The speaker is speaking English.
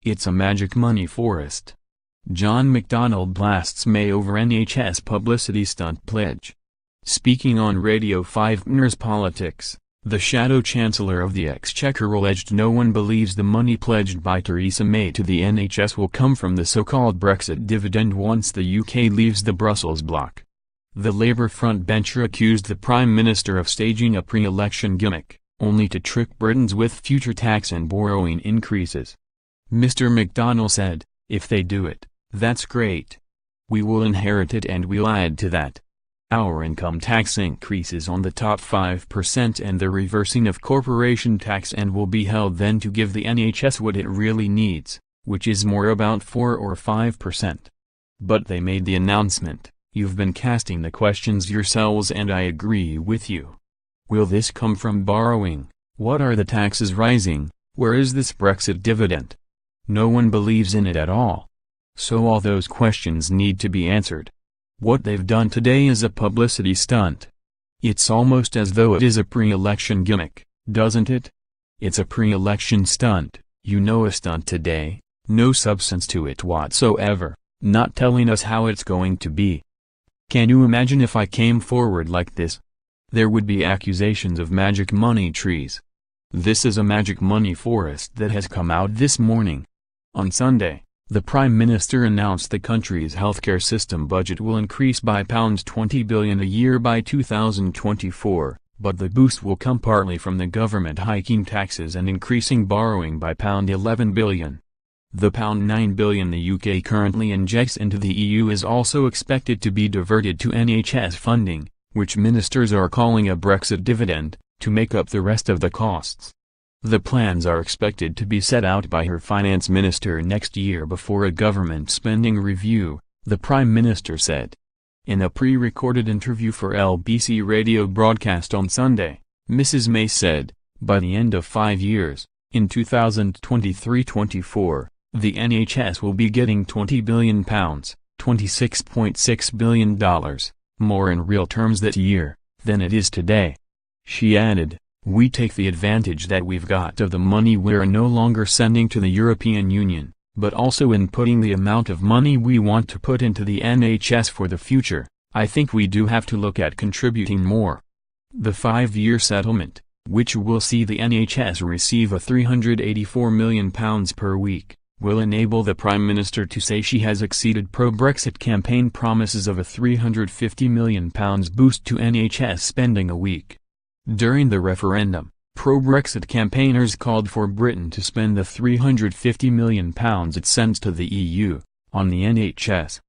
It's a magic money forest. John McDonnell blasts May over NHS publicity stunt pledge. Speaking on Radio 5 Pienaar's Politics, the Shadow Chancellor of the Exchequer alleged no one believes the money pledged by Theresa May to the NHS will come from the so-called Brexit dividend once the UK leaves the Brussels bloc. The Labour frontbencher accused the Prime Minister of staging a pre-election gimmick, only to trick Britons with future tax and borrowing increases. Mr. McDonnell said, "If they do it, that's great. We will inherit it and we'll add to that. Our income tax increases on the top 5% and the reversing of corporation tax and will be held then to give the NHS what it really needs, which is more about 4 or 5%. But they made the announcement. You've been casting the questions yourselves and I agree with you. Will this come from borrowing? What are the taxes rising? Where is this Brexit dividend? No one believes in it at all. So all those questions need to be answered. What they've done today is a publicity stunt. It's almost as though it is a pre-election gimmick, doesn't it? It's a pre-election stunt, a stunt today, no substance to it whatsoever, not telling us how it's going to be. Can you imagine if I came forward like this? There would be accusations of magic money trees. This is a magic money forest that has come out this morning. On Sunday, the Prime Minister announced the country's healthcare system budget will increase by £20 billion a year by 2024, but the boost will come partly from the government hiking taxes and increasing borrowing by £11 billion. The £9 billion the UK currently injects into the EU is also expected to be diverted to NHS funding, which ministers are calling a Brexit dividend, to make up the rest of the costs. The plans are expected to be set out by her finance minister next year before a government spending review, the Prime Minister said. In a pre-recorded interview for LBC radio broadcast on Sunday, Mrs. May said, by the end of 5 years, in 2023-24, the NHS will be getting £20 billion, $26.6 billion, more in real terms that year, than it is today. She added, "We take the advantage that we've got of the money we're no longer sending to the European Union, but also in putting the amount of money we want to put into the NHS for the future. I think we do have to look at contributing more." The 5-year settlement, which will see the NHS receive a £384 million per week, will enable the Prime Minister to say she has exceeded pro-Brexit campaign promises of a £350 million boost to NHS spending a week. During the referendum, pro-Brexit campaigners called for Britain to spend the £350 million it sends to the EU, on the NHS.